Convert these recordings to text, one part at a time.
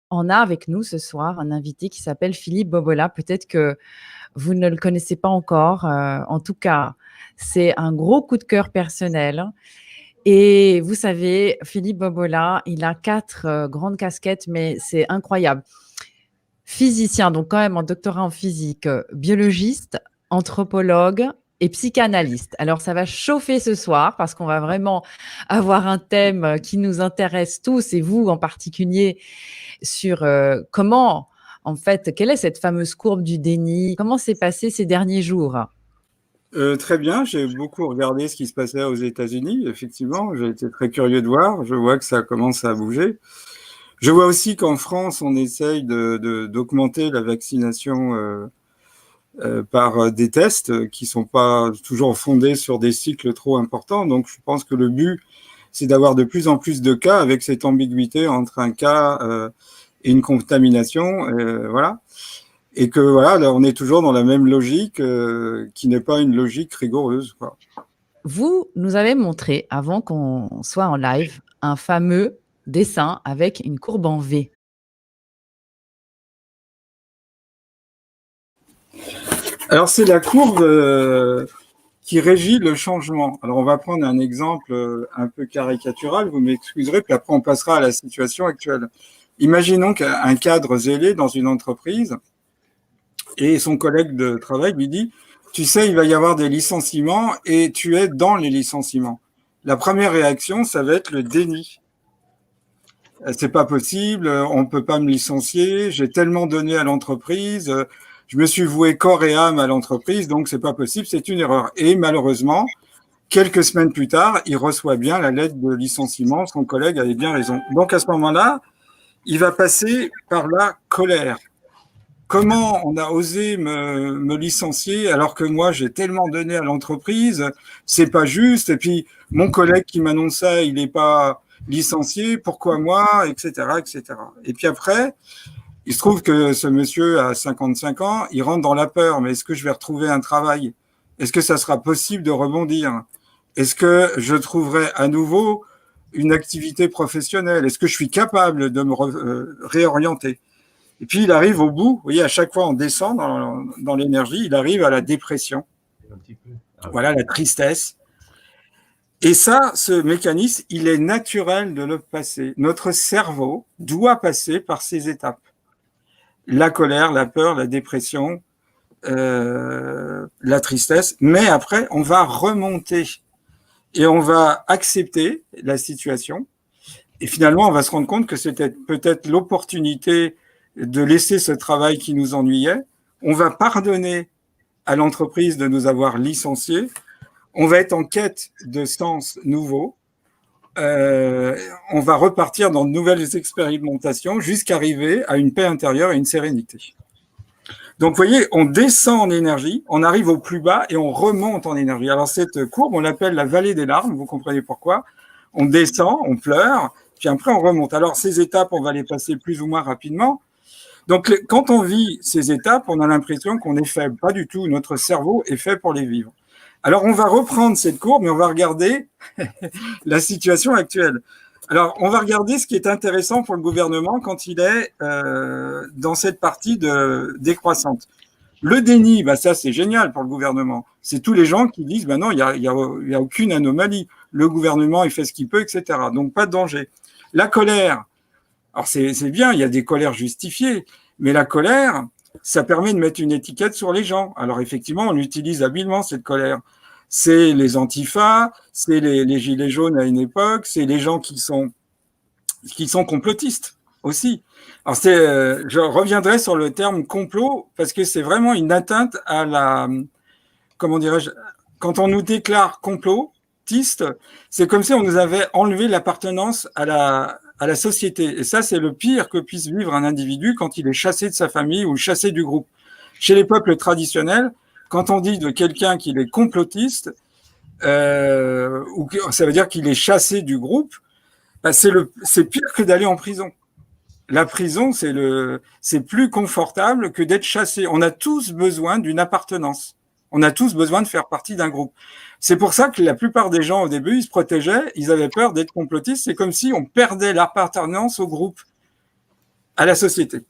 On a avec nous ce soir un invité qui s'appelle Philippe Bobola. Peut-être que vous ne le connaissez pas encore. En tout cas, c'est un gros coup de cœur personnel. Et vous savez, Philippe Bobola, il a 4 grandes casquettes, mais c'est incroyable. Physicien, donc quand même un doctorat en physique, biologiste, anthropologue et psychanalyste. Alors ça va chauffer ce soir parce qu'on va vraiment avoir un thème qui nous intéresse tous et vous en particulier sur comment, en fait, quelle est cette fameuse courbe du déni? Comment s'est passé ces derniers jours? Très bien, j'ai beaucoup regardé ce qui se passait aux États-Unis. Effectivement, j'ai été très curieux de voir. Je vois que ça commence à bouger. Je vois aussi qu'en France, on essaye d'augmenter la vaccination par des tests qui sont pas toujours fondés sur des cycles trop importants. Donc, je pense que le but, c'est d'avoir de plus en plus de cas avec cette ambiguïté entre un cas et une contamination. Voilà. Et que voilà, là, on est toujours dans la même logique qui n'est pas une logique rigoureuse, quoi. Vous nous avez montré, avant qu'on soit en live, un fameux dessin avec une courbe en V. Alors, c'est la courbe qui régit le changement. Alors, on va prendre un exemple un peu caricatural, vous m'excuserez, puis après, on passera à la situation actuelle. Imaginons qu'un cadre zélé dans une entreprise et son collègue de travail lui dit, tu sais, il va y avoir des licenciements et tu es dans les licenciements. La première réaction, ça va être le déni. C'est pas possible, on peut pas me licencier, j'ai tellement donné à l'entreprise, je me suis voué corps et âme à l'entreprise, donc c'est pas possible, c'est une erreur. Et malheureusement, quelques semaines plus tard, il reçoit bien la lettre de licenciement, son collègue avait bien raison. Donc à ce moment-là, il va passer par la colère. Comment on a osé me licencier alors que moi j'ai tellement donné à l'entreprise, c'est pas juste. Et puis mon collègue qui m'annonce ça, il n'est pas licencié, pourquoi moi, etc., etc. Et puis après, il se trouve que ce monsieur a 55 ans, il rentre dans la peur. Mais est-ce que je vais retrouver un travail? Est-ce que ça sera possible de rebondir? Est-ce que je trouverai à nouveau une activité professionnelle? Est-ce que je suis capable de me réorienter? Et puis, il arrive au bout, vous voyez, à chaque fois, on descend dans l'énergie, il arrive à la dépression. Voilà, la tristesse. Et ça, ce mécanisme, il est naturel de le passer. Notre cerveau doit passer par ces étapes. La colère, la peur, la dépression, la tristesse. Mais après, on va remonter et on va accepter la situation. Et finalement, on va se rendre compte que c'était peut-être l'opportunité de laisser ce travail qui nous ennuyait. On va pardonner à l'entreprise de nous avoir licenciés. On va être en quête de sens nouveau. On va repartir dans de nouvelles expérimentations jusqu'à arriver à une paix intérieure et une sérénité. Donc, vous voyez, on descend en énergie, on arrive au plus bas et on remonte en énergie. Alors, cette courbe, on l'appelle la vallée des larmes, vous comprenez pourquoi. On descend, on pleure, puis après, on remonte. Alors, ces étapes, on va les passer plus ou moins rapidement. Donc, quand on vit ces étapes, on a l'impression qu'on est faible. Pas du tout. Notre cerveau est fait pour les vivre. Alors, on va reprendre cette courbe, mais on va regarder la situation actuelle. Alors, on va regarder ce qui est intéressant pour le gouvernement quand il est dans cette partie décroissante. Le déni, bah ça c'est génial pour le gouvernement. C'est tous les gens qui disent, bah non, il y a aucune anomalie. Le gouvernement, il fait ce qu'il peut, etc. Donc, pas de danger. La colère, alors c'est bien, il y a des colères justifiées, mais la colère, ça permet de mettre une étiquette sur les gens. Alors effectivement, on utilise habilement cette colère. C'est les antifas, c'est les gilets jaunes à une époque, c'est les gens qui sont complotistes aussi. Alors je reviendrai sur le terme complot parce que c'est vraiment une atteinte à la, comment dirais-je, quand on nous déclare complotiste, c'est comme si on nous avait enlevé l'appartenance à la société. Et ça, c'est le pire que puisse vivre un individu quand il est chassé de sa famille ou chassé du groupe. Chez les peuples traditionnels, quand on dit de quelqu'un qu'il est complotiste, ou ça veut dire qu'il est chassé du groupe, bah c'est pire que d'aller en prison. La prison, c'est plus confortable que d'être chassé. On a tous besoin d'une appartenance. On a tous besoin de faire partie d'un groupe. C'est pour ça que la plupart des gens, au début, ils se protégeaient, ils avaient peur d'être complotistes. C'est comme si on perdait l'appartenance au groupe. à la société.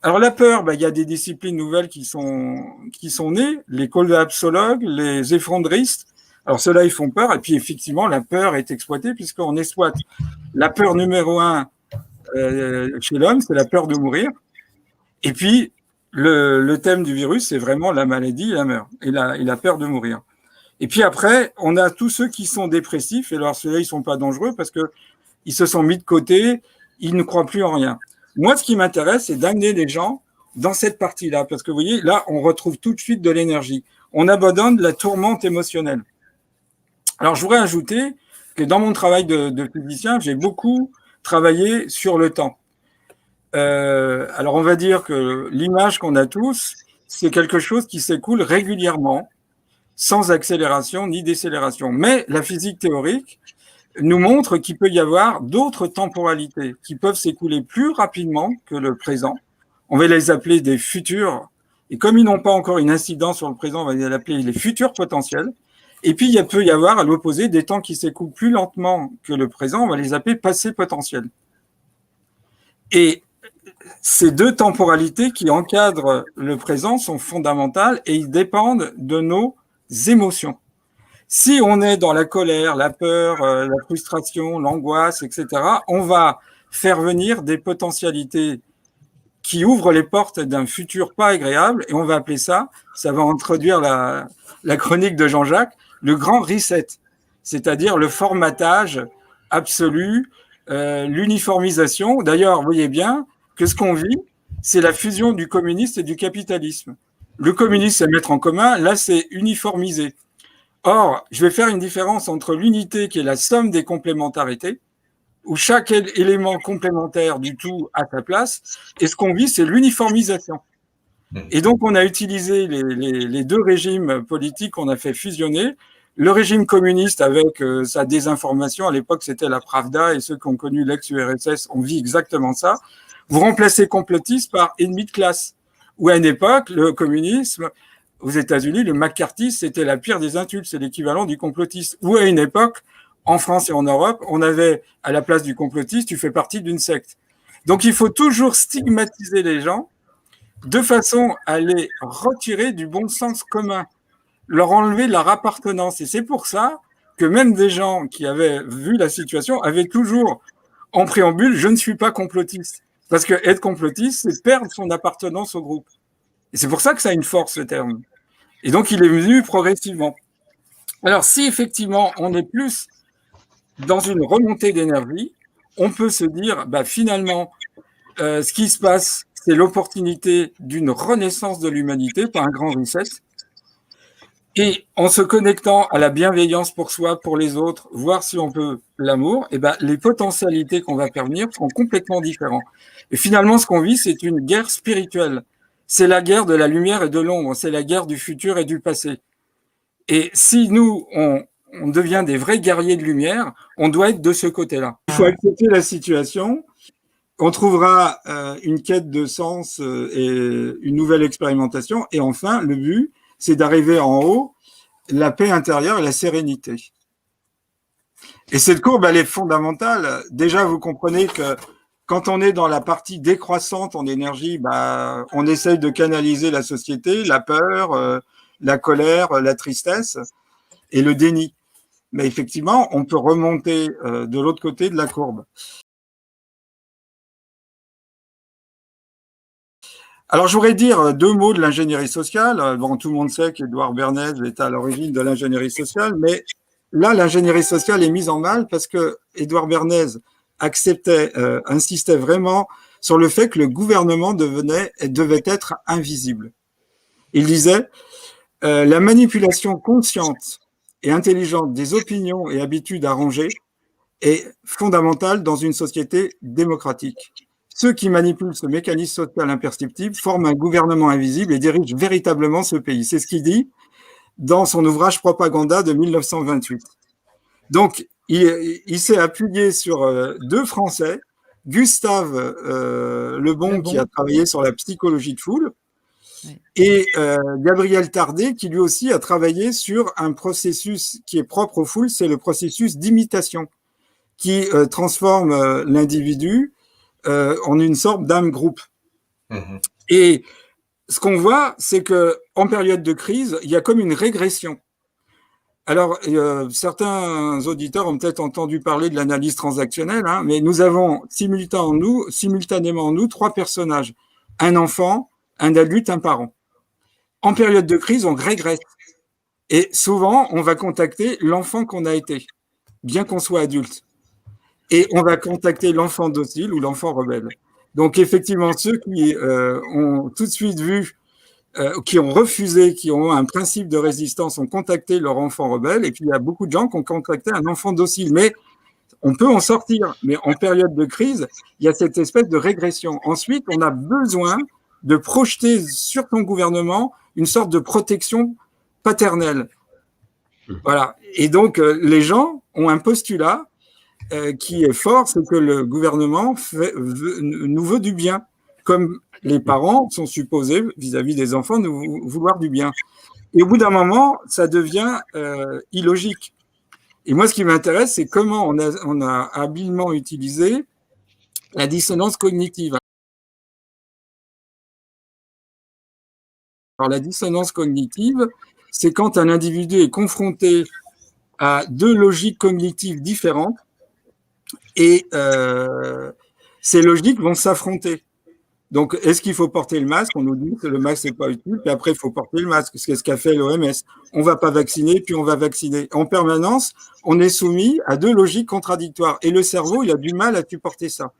Alors la peur, il y a des disciplines nouvelles qui sont nées, les collapsologues, les effondristes. Alors ceux-là, ils font peur, et puis effectivement, la peur est exploitée, puisqu'on exploite la peur numéro 1 chez l'homme, c'est la peur de mourir. Et puis, le thème du virus, c'est vraiment la maladie et la peur de mourir. Et puis après, on a tous ceux qui sont dépressifs, et alors ceux-là, ils sont pas dangereux parce que ils se sont mis de côté, ils ne croient plus en rien. Moi, ce qui m'intéresse, c'est d'amener les gens dans cette partie-là, parce que vous voyez, là, on retrouve tout de suite de l'énergie. On abandonne la tourmente émotionnelle. Alors, je voudrais ajouter que dans mon travail de physicien, j'ai beaucoup travaillé sur le temps. Alors, on va dire que l'image qu'on a tous, c'est quelque chose qui s'écoule régulièrement, sans accélération ni décélération. Mais la physique théorique nous montre qu'il peut y avoir d'autres temporalités qui peuvent s'écouler plus rapidement que le présent. On va les appeler des futurs. Et comme ils n'ont pas encore une incidence sur le présent, on va les appeler les futurs potentiels. Et puis, il peut y avoir, à l'opposé, des temps qui s'écoulent plus lentement que le présent. On va les appeler passés potentiels. Et ces deux temporalités qui encadrent le présent sont fondamentales et ils dépendent de nos émotions. Si on est dans la colère, la peur, la frustration, l'angoisse, etc., on va faire venir des potentialités qui ouvrent les portes d'un futur pas agréable, et on va appeler ça va introduire la chronique de Jean-Jacques, le grand reset, c'est-à-dire le formatage absolu, l'uniformisation. D'ailleurs, vous voyez bien que ce qu'on vit, c'est la fusion du communisme et du capitalisme. Le communisme, c'est mettre en commun, là, c'est uniformiser. Or, je vais faire une différence entre l'unité qui est la somme des complémentarités, où chaque élément complémentaire du tout a sa place, et ce qu'on vit, c'est l'uniformisation. Et donc, on a utilisé les deux régimes politiques qu'on a fait fusionner. Le régime communiste avec sa désinformation, à l'époque, c'était la Pravda, et ceux qui ont connu l'ex-URSS ont vu exactement ça. Vous remplacez complotiste par ennemi de classe, où à une époque, le communisme, aux États-Unis, le McCarthyisme, c'était la pire des insultes, c'est l'équivalent du complotiste. Ou à une époque, en France et en Europe, on avait à la place du complotiste, tu fais partie d'une secte. Donc il faut toujours stigmatiser les gens de façon à les retirer du bon sens commun, leur enlever leur appartenance. Et c'est pour ça que même des gens qui avaient vu la situation avaient toujours en préambule « je ne suis pas complotiste ». Parce que être complotiste, c'est perdre son appartenance au groupe. Et c'est pour ça que ça a une force, ce terme. Et donc, il est venu progressivement. Alors, si effectivement, on est plus dans une remontée d'énergie, on peut se dire, finalement, ce qui se passe, c'est l'opportunité d'une renaissance de l'humanité par un grand reset. Et en se connectant à la bienveillance pour soi, pour les autres, voir si on peut l'amour, les potentialités qu'on va pervenir seront complètement différentes. Et finalement, ce qu'on vit, c'est une guerre spirituelle. C'est la guerre de la lumière et de l'ombre, c'est la guerre du futur et du passé. Et si nous, on devient des vrais guerriers de lumière, on doit être de ce côté-là. Il faut accepter la situation, on trouvera une quête de sens et une nouvelle expérimentation, et enfin, le but, c'est d'arriver en haut, la paix intérieure et la sérénité. Et cette courbe, elle est fondamentale. Déjà, vous comprenez que quand on est dans la partie décroissante en énergie, on essaye de canaliser la société, la peur, la colère, la tristesse et le déni. Mais effectivement, on peut remonter de l'autre côté de la courbe. Alors, je voudrais dire deux mots de l'ingénierie sociale. Bon, tout le monde sait qu'Édouard Bernays est à l'origine de l'ingénierie sociale, mais là, l'ingénierie sociale est mise en mal parce que Édouard Bernays insistait vraiment sur le fait que le gouvernement devait être invisible. Il disait la manipulation consciente et intelligente des opinions et habitudes arrangées est fondamentale dans une société démocratique. Ceux qui manipulent ce mécanisme social imperceptible forment un gouvernement invisible et dirigent véritablement ce pays. C'est ce qu'il dit dans son ouvrage Propaganda de 1928. Donc, il s'est appuyé sur deux Français, Gustave Lebon, qui a travaillé sur la psychologie de foule, et Gabriel Tardet, qui lui aussi a travaillé sur un processus qui est propre aux foules, c'est le processus d'imitation, qui transforme l'individu en une sorte d'âme groupe. Mhm. Et ce qu'on voit, c'est que en période de crise, il y a comme une régression. Alors, certains auditeurs ont peut-être entendu parler de l'analyse transactionnelle, hein, mais nous avons simultanément en nous trois personnages. Un enfant, un adulte, un parent. En période de crise, on régresse. Et souvent, on va contacter l'enfant qu'on a été, bien qu'on soit adulte. Et on va contacter l'enfant docile ou l'enfant rebelle. Donc, effectivement, ceux qui ont tout de suite vu, qui ont refusé, qui ont un principe de résistance, ont contacté leur enfant rebelle. Et puis, il y a beaucoup de gens qui ont contacté un enfant docile. Mais on peut en sortir. Mais en période de crise, il y a cette espèce de régression. Ensuite, on a besoin de projeter sur ton gouvernement une sorte de protection paternelle. Voilà. Et donc, les gens ont un postulat qui est fort, c'est que le gouvernement nous veut du bien, comme les parents sont supposés, vis-à-vis des enfants, nous vouloir du bien. Et au bout d'un moment, ça devient illogique. Et moi, ce qui m'intéresse, c'est comment on a habilement utilisé la dissonance cognitive. Alors, la dissonance cognitive, c'est quand un individu est confronté à deux logiques cognitives différentes et ces logiques vont s'affronter. Donc, est-ce qu'il faut porter le masque? On nous dit que le masque, n'est pas utile, puis après, il faut porter le masque. C'est ce qu'a fait l'OMS. On ne va pas vacciner, puis on va vacciner. En permanence, on est soumis à deux logiques contradictoires. Et le cerveau, il a du mal à supporter ça.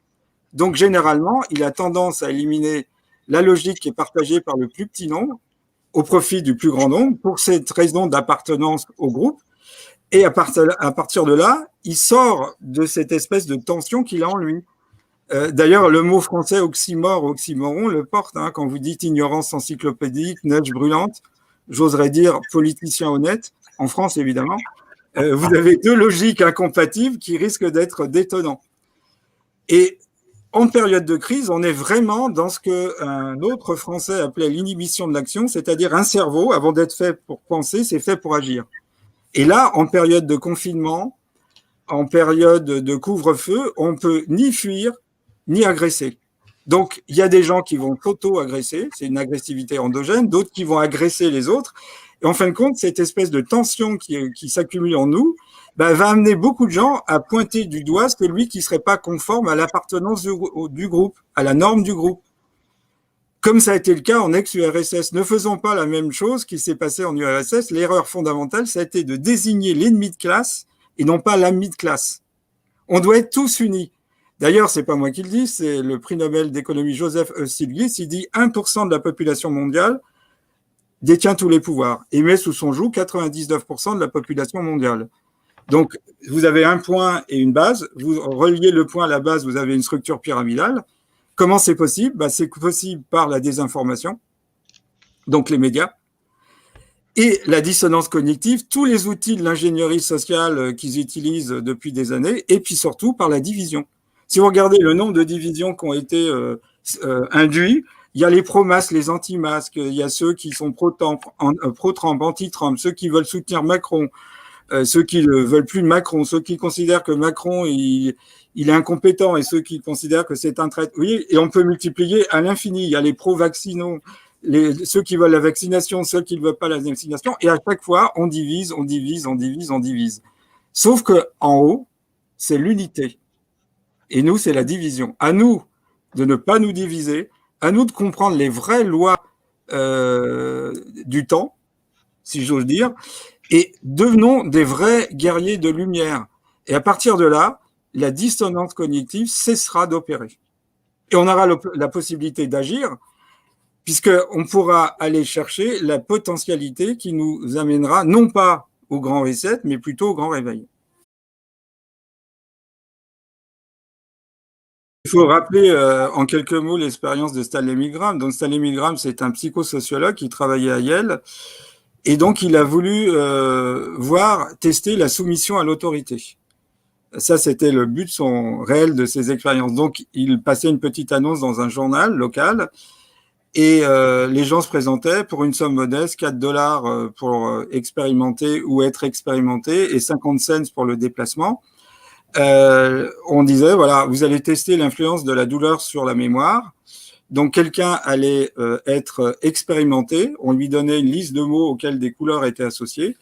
Donc, généralement, il a tendance à éliminer la logique qui est partagée par le plus petit nombre au profit du plus grand nombre pour cette raison d'appartenance au groupe. Et à partir de là, il sort de cette espèce de tension qu'il a en lui. D'ailleurs, le mot français oxymoron le porte. Hein, quand vous dites ignorance encyclopédique, neige brûlante, j'oserais dire politicien honnête, en France évidemment, vous avez deux logiques incompatibles qui risquent d'être détonnants. Et en période de crise, on est vraiment dans ce qu'un autre Français appelait l'inhibition de l'action, c'est-à-dire un cerveau, avant d'être fait pour penser, c'est fait pour agir. Et là, en période de confinement, en période de couvre-feu, on peut ni fuir, ni agresser. Donc, il y a des gens qui vont s'auto-agresser, c'est une agressivité endogène, d'autres qui vont agresser les autres. Et en fin de compte, cette espèce de tension qui s'accumule en nous va amener beaucoup de gens à pointer du doigt celui qui ne serait pas conforme à l'appartenance du groupe, à la norme du groupe. Comme ça a été le cas en ex-URSS. Ne faisons pas la même chose qui s'est passé en URSS. L'erreur fondamentale, ça a été de désigner l'ennemi de classe et non pas l'ami de classe. On doit être tous unis. D'ailleurs, c'est pas moi qui le dis, c'est le prix Nobel d'économie Joseph Stiglitz. Il dit 1% de la population mondiale détient tous les pouvoirs et met sous son joug 99% de la population mondiale. Donc, vous avez un point et une base. Vous reliez le point à la base, vous avez une structure pyramidale. Comment c'est possible? C'est possible par la désinformation, donc les médias, et la dissonance cognitive, tous les outils de l'ingénierie sociale qu'ils utilisent depuis des années, et puis surtout par la division. Si vous regardez le nombre de divisions qui ont été induits, il y a les pro-masques, les anti-masques, il y a ceux qui sont pro-Trump, anti-Trump, ceux qui veulent soutenir Macron, ceux qui ne veulent plus de Macron, ceux qui considèrent que Macron il est incompétent et ceux qui considèrent que c'est un traître. Oui, et on peut multiplier à l'infini. Il y a les pro-vaccinaux, ceux qui veulent la vaccination, ceux qui ne veulent pas la vaccination, et à chaque fois, on divise. Sauf que en haut, c'est l'unité. Et nous, c'est la division. À nous de ne pas nous diviser, à nous de comprendre les vraies lois du temps, si j'ose dire, et devenons des vrais guerriers de lumière. Et à partir de là, la dissonance cognitive cessera d'opérer. Et on aura la possibilité d'agir, puisqu'on pourra aller chercher la potentialité qui nous amènera non pas au grand reset, mais plutôt au grand réveil. Il faut rappeler en quelques mots l'expérience de Stanley Milgram. Donc Stanley Milgram, c'est un psychosociologue qui travaillait à Yale, et donc il a voulu tester la soumission à l'autorité. Ça, c'était le but réel de ses expériences. Donc, il passait une petite annonce dans un journal local et les gens se présentaient pour une somme modeste, $4 pour expérimenter ou être expérimenté et 50 cents pour le déplacement. on disait, voilà, vous allez tester l'influence de la douleur sur la mémoire. Donc, quelqu'un allait être expérimenté. On lui donnait une liste de mots auxquels des couleurs étaient associées.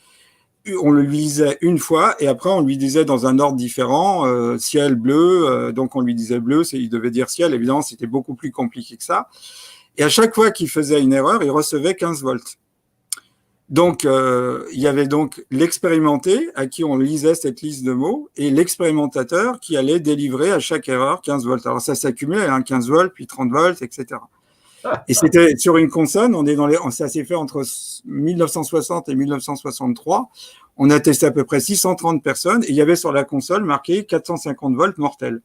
On le lisait une fois et après, on lui disait dans un ordre différent, ciel, bleu. Donc, on lui disait bleu, il devait dire ciel. Évidemment, c'était beaucoup plus compliqué que ça. Et à chaque fois qu'il faisait une erreur, il recevait 15 volts. Donc, il y avait donc l'expérimenté à qui on lisait cette liste de mots et l'expérimentateur qui allait délivrer à chaque erreur 15 volts. Alors, ça s'accumulait, 15 volts, puis 30 volts, etc. Et c'était sur une consonne, ça s'est fait entre 1960 et 1963. On a testé à peu près 630 personnes et il y avait sur la console marqué 450 volts mortels.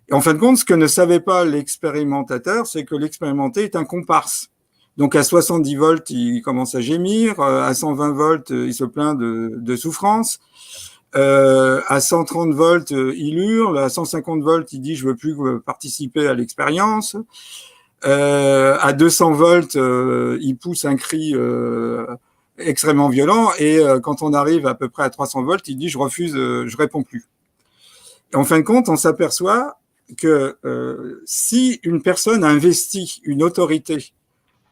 Et en fin de compte, ce que ne savait pas l'expérimentateur, c'est que l'expérimenté est un comparse. Donc à 70 volts, il commence à gémir, à 120 volts, il se plaint de souffrance, à 130 volts, il hurle, à 150 volts, il dit « je veux plus participer à l'expérience ». À 200 volts, il pousse un cri extrêmement violent et quand on arrive à peu près à 300 volts, il dit je refuse, je réponds plus. Et en fin de compte, on s'aperçoit que si une personne investit une autorité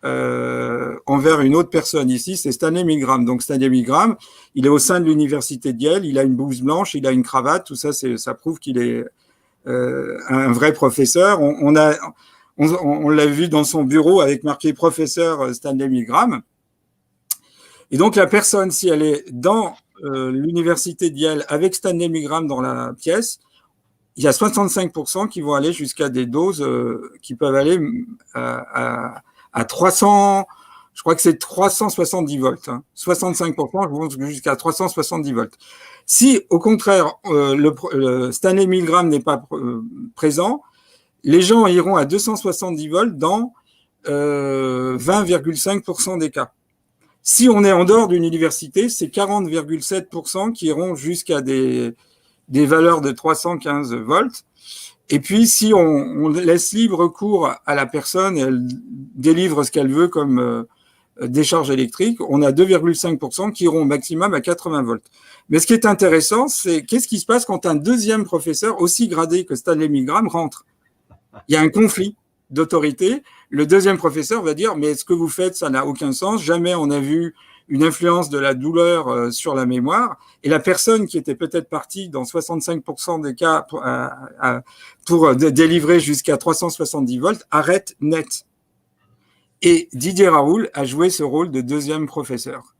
envers une autre personne, ici c'est Stanley Milgram. Donc Stanley Milgram, il est au sein de l'université de Yale, il a une blouse blanche, il a une cravate, tout ça, ça prouve qu'il est un vrai professeur. On l'a vu dans son bureau avec marqué professeur Stanley Milgram. Et donc, la personne, si elle est dans l'université de Yale avec Stanley Milgram dans la pièce, il y a 65% qui vont aller jusqu'à des doses qui peuvent aller à 300, je crois que c'est 370 volts. 65% vont jusqu'à 370 volts. Si, au contraire, Stanley Milgram n'est pas présent, les gens iront à 270 volts dans 20,5% des cas. Si on est en dehors d'une université, c'est 40,7% qui iront jusqu'à des valeurs de 315 volts. Et puis, si on laisse libre cours à la personne, elle délivre ce qu'elle veut comme décharge électrique, on a 2,5% qui iront au maximum à 80 volts. Mais ce qui est intéressant, c'est qu'est-ce qui se passe quand un deuxième professeur, aussi gradé que Stanley Milgram, rentre? Il y a un conflit d'autorité. Le deuxième professeur va dire « mais ce que vous faites, ça n'a aucun sens. Jamais on a vu une influence de la douleur sur la mémoire. » Et la personne qui était peut-être partie dans 65% des cas pour délivrer jusqu'à 370 volts arrête net. Et Didier Raoult a joué ce rôle de deuxième professeur.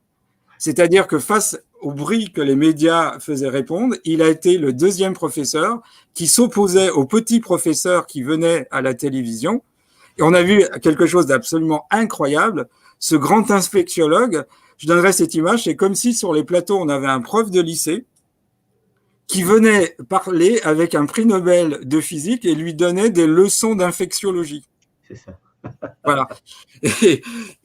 C'est-à-dire que face au bruit que les médias faisaient répondre, il a été le deuxième professeur qui s'opposait aux petits professeurs qui venaient à la télévision. Et on a vu quelque chose d'absolument incroyable. Ce grand infectiologue, je donnerai cette image, c'est comme si sur les plateaux, on avait un prof de lycée qui venait parler avec un prix Nobel de physique et lui donnait des leçons d'infectiologie. C'est ça. Voilà.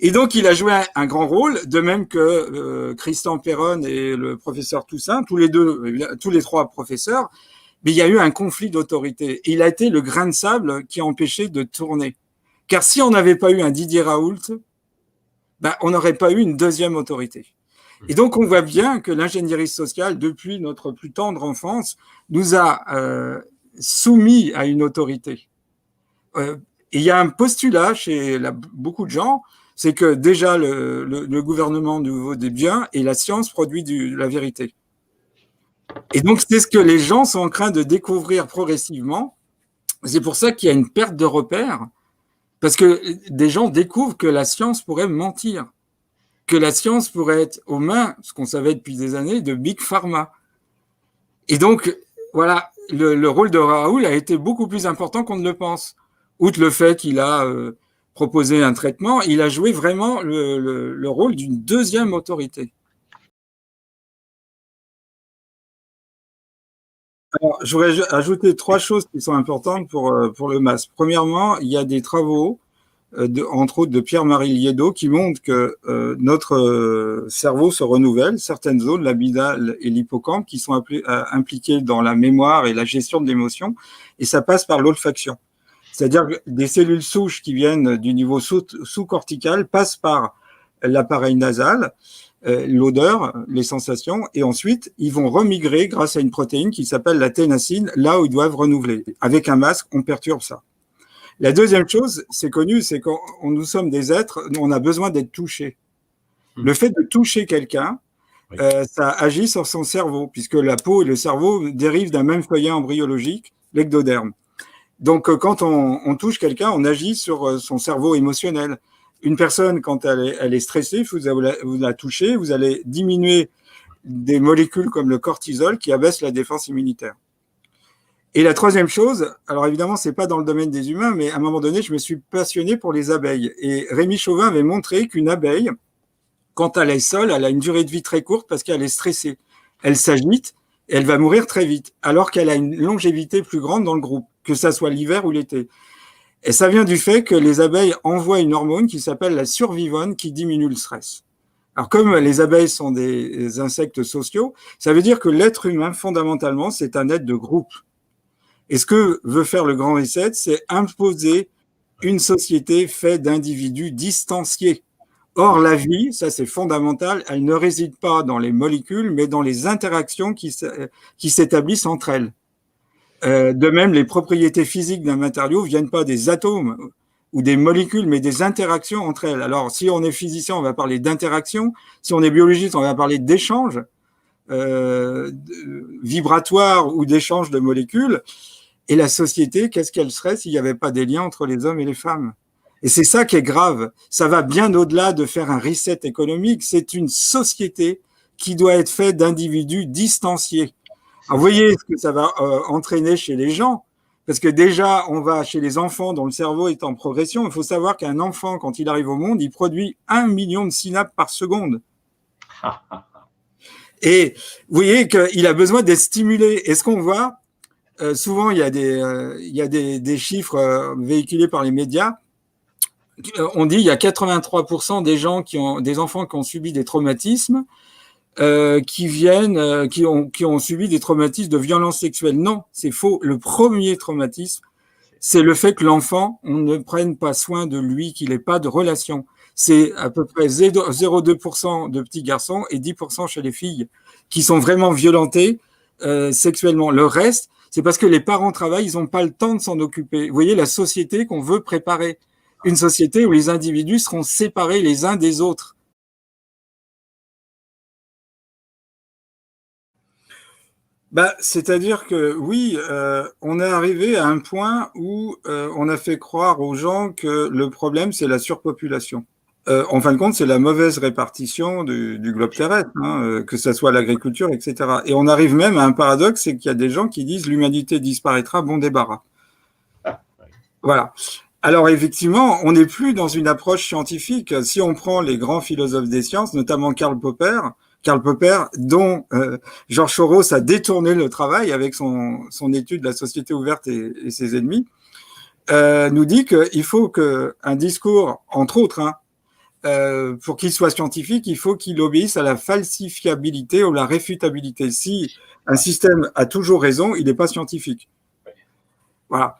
Et donc, il a joué un grand rôle, de même que Christian Perron et le professeur Toussaint, tous les trois professeurs, mais il y a eu un conflit d'autorité. Il a été le grain de sable qui a empêché de tourner. Car si on n'avait pas eu un Didier Raoult, on n'aurait pas eu une deuxième autorité. Et donc, on voit bien que l'ingénierie sociale, depuis notre plus tendre enfance, nous a soumis à une autorité. Et il y a un postulat chez beaucoup de gens, c'est que déjà le gouvernement nous vaut des biens et la science produit la vérité. Et donc, c'est ce que les gens sont en train de découvrir progressivement. C'est pour ça qu'il y a une perte de repères, parce que des gens découvrent que la science pourrait mentir, que la science pourrait être aux mains, ce qu'on savait depuis des années, de Big Pharma. Et donc, voilà, le rôle de Raoult a été beaucoup plus important qu'on ne le pense. Outre le fait qu'il a proposé un traitement, il a joué vraiment le rôle d'une deuxième autorité. Alors, je voudrais ajouter 3 choses qui sont importantes pour le masque. Premièrement, il y a des travaux, entre autres de Pierre-Marie Liédot, qui montrent que notre cerveau se renouvelle, certaines zones, l'amygdale et l'hippocampe, qui sont impliquées dans la mémoire et la gestion de l'émotion, et ça passe par l'olfaction. C'est-à-dire que des cellules souches qui viennent du niveau sous-cortical passent par l'appareil nasal, l'odeur, les sensations, et ensuite, ils vont remigrer grâce à une protéine qui s'appelle la ténacine, là où ils doivent renouveler. Avec un masque, on perturbe ça. La deuxième chose, c'est connu, c'est qu'on nous sommes des êtres, on a besoin d'être touchés. Le fait de toucher quelqu'un, ça agit sur son cerveau, puisque la peau et le cerveau dérivent d'un même feuillet embryologique, l'ectoderme. Donc, quand on touche quelqu'un, on agit sur son cerveau émotionnel. Une personne, quand elle est stressée, vous la touchez, vous allez diminuer des molécules comme le cortisol qui abaisse la défense immunitaire. Et la troisième chose, alors évidemment, c'est pas dans le domaine des humains, mais à un moment donné, je me suis passionné pour les abeilles. Et Rémi Chauvin avait montré qu'une abeille, quand elle est seule, elle a une durée de vie très courte parce qu'elle est stressée. Elle s'agite et elle va mourir très vite, alors qu'elle a une longévité plus grande dans le groupe, que ça soit l'hiver ou l'été. Et ça vient du fait que les abeilles envoient une hormone qui s'appelle la survivone qui diminue le stress. Alors comme les abeilles sont des insectes sociaux, ça veut dire que l'être humain, fondamentalement, c'est un être de groupe. Et ce que veut faire le Grand Reset, c'est imposer une société faite d'individus distanciés. Or, la vie, ça c'est fondamental, elle ne réside pas dans les molécules, mais dans les interactions qui s'établissent entre elles. De même, les propriétés physiques d'un matériau ne viennent pas des atomes ou des molécules, mais des interactions entre elles. Alors, si on est physicien, on va parler d'interaction. Si on est biologiste, on va parler d'échange vibratoire ou d'échange de molécules. Et la société, qu'est-ce qu'elle serait s'il n'y avait pas des liens entre les hommes et les femmes? Et c'est ça qui est grave. Ça va bien au-delà de faire un reset économique. C'est une société qui doit être faite d'individus distanciés. Alors, vous voyez ce que ça va entraîner chez les gens. Parce que déjà, on va chez les enfants dont le cerveau est en progression. Il faut savoir qu'un enfant, quand il arrive au monde, il produit 1 million de synapses par seconde. Et vous voyez qu'il a besoin d'être stimulé. Et ce qu'on voit, souvent, il y a des chiffres véhiculés par les médias. On dit qu'il y a 83% des enfants qui ont subi des traumatismes qui ont subi des traumatismes de violence sexuelle. Non, c'est faux. Le premier traumatisme, c'est le fait que l'enfant, on ne prenne pas soin de lui, qu'il n'ait pas de relation. C'est à peu près 0,2% de petits garçons et 10% chez les filles qui sont vraiment violentés sexuellement. Le reste, c'est parce que les parents travaillent, ils n'ont pas le temps de s'en occuper. Vous voyez la société qu'on veut préparer. Une société où les individus seront séparés les uns des autres. C'est-à-dire que oui, on est arrivé à un point où on a fait croire aux gens que le problème, c'est la surpopulation. En fin de compte, c'est la mauvaise répartition du globe terrestre, que ce soit l'agriculture, etc. Et on arrive même à un paradoxe, c'est qu'il y a des gens qui disent l'humanité disparaîtra, bon débarras. Voilà. Alors effectivement, on n'est plus dans une approche scientifique. Si on prend les grands philosophes des sciences, notamment Karl Popper, dont George Soros a détourné le travail avec son étude La société ouverte et ses ennemis, nous dit qu'il faut qu'un discours, entre autres, pour qu'il soit scientifique, il faut qu'il obéisse à la falsifiabilité ou la réfutabilité. Si un système a toujours raison, il n'est pas scientifique. Voilà.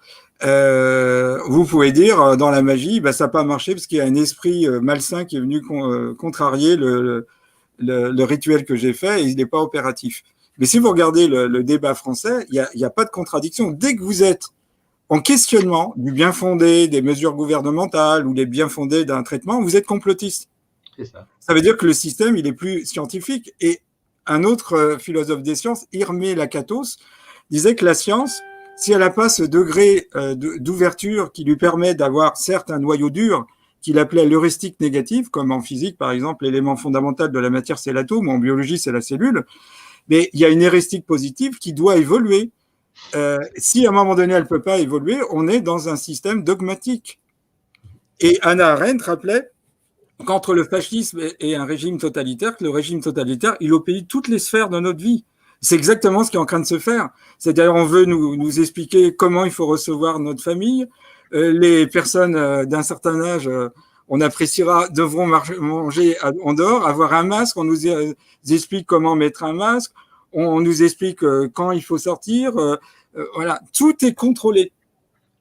Vous pouvez dire, dans la magie, ça n'a pas marché parce qu'il y a un esprit malsain qui est venu contrarier le rituel que j'ai fait et il n'est pas opératif. Mais si vous regardez le débat français, il n'y a pas de contradiction. Dès que vous êtes en questionnement du bien fondé des mesures gouvernementales ou des bien fondés d'un traitement, vous êtes complotiste. C'est ça. Ça veut dire que le système, il est plus scientifique. Et un autre philosophe des sciences, Hermé Lakatos, disait que la science, si elle n'a pas ce degré d'ouverture qui lui permet d'avoir certes un noyau dur, qu'il appelait l'heuristique négative, comme en physique, par exemple, l'élément fondamental de la matière, c'est l'atome, en biologie, c'est la cellule, mais il y a une heuristique positive qui doit évoluer. Si à un moment donné, elle ne peut pas évoluer, on est dans un système dogmatique. Et Hannah Arendt rappelait qu'entre le fascisme et un régime totalitaire, que le régime totalitaire, il obéit toutes les sphères de notre vie. C'est exactement ce qui est en train de se faire. C'est-à-dire, on veut nous expliquer comment il faut recevoir notre famille. Les personnes d'un certain âge, on appréciera, devront manger en dehors, avoir un masque. On nous explique comment mettre un masque. On nous explique quand il faut sortir. Voilà, tout est contrôlé.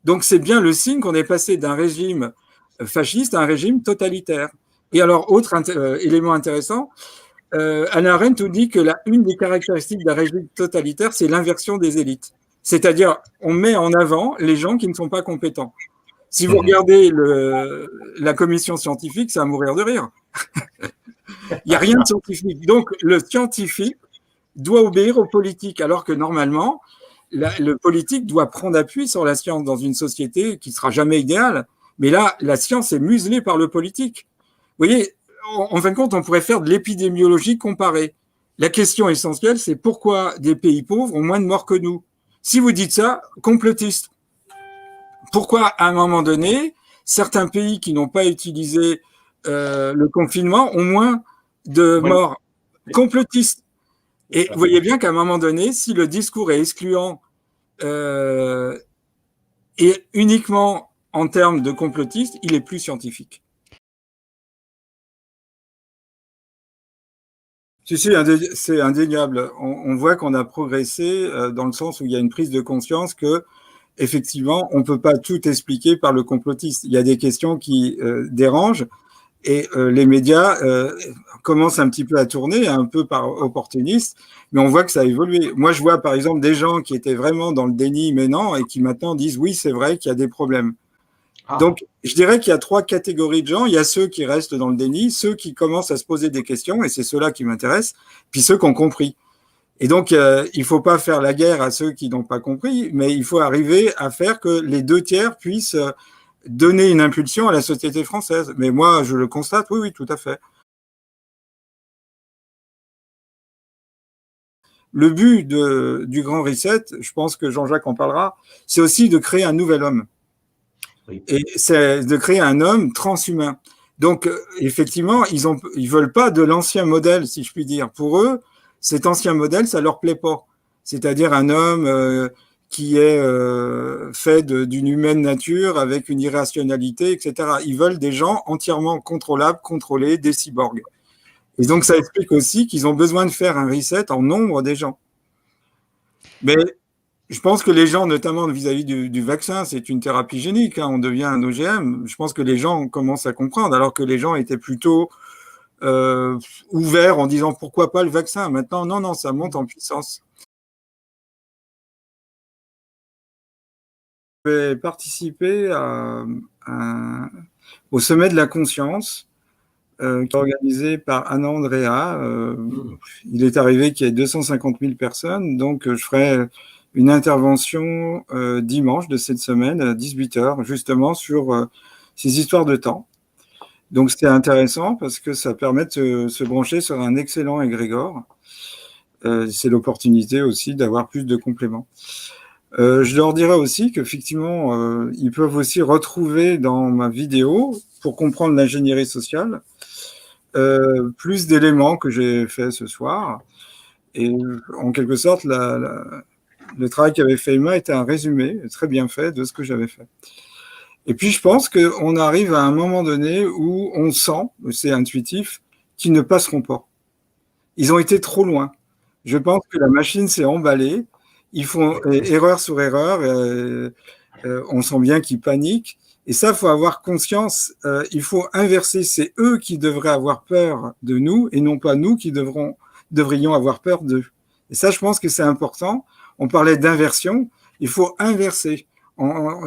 Donc, c'est bien le signe qu'on est passé d'un régime fasciste à un régime totalitaire. Et alors, autre élément intéressant, Hannah Arendt nous dit que une des caractéristiques d'un régime totalitaire, c'est l'inversion des élites. C'est-à-dire, on met en avant les gens qui ne sont pas compétents. Si vous regardez la commission scientifique, c'est à mourir de rire. Il n'y a rien de scientifique. Donc, le scientifique doit obéir au politique, alors que normalement, le politique doit prendre appui sur la science dans une société qui ne sera jamais idéale. Mais là, la science est muselée par le politique. Vous voyez, en fin de compte, on pourrait faire de l'épidémiologie comparée. La question essentielle, c'est pourquoi des pays pauvres ont moins de morts que nous. Si vous dites ça, complotiste. Pourquoi, à un moment donné, certains pays qui n'ont pas utilisé le confinement ont moins de morts? Complotistes. Et vous voyez bien qu'à un moment donné, si le discours est excluant et uniquement en termes de complotiste, il est plus scientifique. Si, c'est indéniable. On voit qu'on a progressé dans le sens où il y a une prise de conscience que, effectivement, on ne peut pas tout expliquer par le complotiste. Il y a des questions qui dérangent et les médias commencent un petit peu à tourner, un peu par opportuniste, mais on voit que ça a évolué. Moi, je vois par exemple des gens qui étaient vraiment dans le déni, mais non, et qui maintenant disent oui, c'est vrai qu'il y a des problèmes. Donc, je dirais qu'il y a 3 catégories de gens. Il y a ceux qui restent dans le déni, ceux qui commencent à se poser des questions, et c'est ceux-là qui m'intéressent, puis ceux qui ont compris. Et donc, il ne faut pas faire la guerre à ceux qui n'ont pas compris, mais il faut arriver à faire que les 2 tiers puissent donner une impulsion à la société française. Mais moi, je le constate, oui, tout à fait. Le but du Grand Reset, je pense que Jean-Jacques en parlera, c'est aussi de créer un nouvel homme. Et c'est de créer un homme transhumain. Donc, effectivement, ils veulent pas de l'ancien modèle, si je puis dire. Pour eux, cet ancien modèle, ça leur plaît pas. C'est-à-dire un homme qui est fait d'une humaine nature avec une irrationalité, etc. Ils veulent des gens entièrement contrôlables, contrôlés, des cyborgs. Et donc, ça explique aussi qu'ils ont besoin de faire un reset en nombre des gens. Mais je pense que les gens, notamment vis-à-vis du vaccin, c'est une thérapie génique, hein, on devient un OGM. Je pense que les gens commencent à comprendre, alors que les gens étaient plutôt ouverts en disant pourquoi pas le vaccin. Maintenant, non, ça monte en puissance. Je vais participer au sommet de la conscience qui est organisé par Anna Andrea. Il est arrivé qu'il y ait 250 000 personnes, donc je ferai une intervention dimanche de cette semaine à 18h, justement sur ces histoires de temps. Donc c'est intéressant parce que ça permet de se brancher sur un excellent égrégore. C'est l'opportunité aussi d'avoir plus de compléments. Je leur dirais aussi qu'effectivement, ils peuvent aussi retrouver dans ma vidéo, pour comprendre l'ingénierie sociale, plus d'éléments que j'ai fait ce soir. Et en quelque sorte, le travail qu'avait fait Emma était un résumé très bien fait de ce que j'avais fait. Et puis, je pense qu'on arrive à un moment donné où on sent, c'est intuitif, qu'ils ne passeront pas. Ils ont été trop loin. Je pense que la machine s'est emballée. Ils font erreur sur erreur. On sent bien qu'ils paniquent. Et ça, il faut avoir conscience. Il faut inverser. C'est eux qui devraient avoir peur de nous et non pas nous qui devrions avoir peur d'eux. Et ça, je pense que c'est important. On parlait d'inversion. Il faut inverser.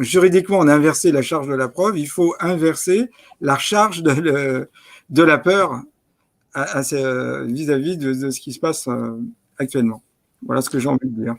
Juridiquement, on a inversé la charge de la preuve. Il faut inverser la charge de la peur vis-à-vis de ce qui se passe actuellement. Voilà ce que j'ai envie de dire.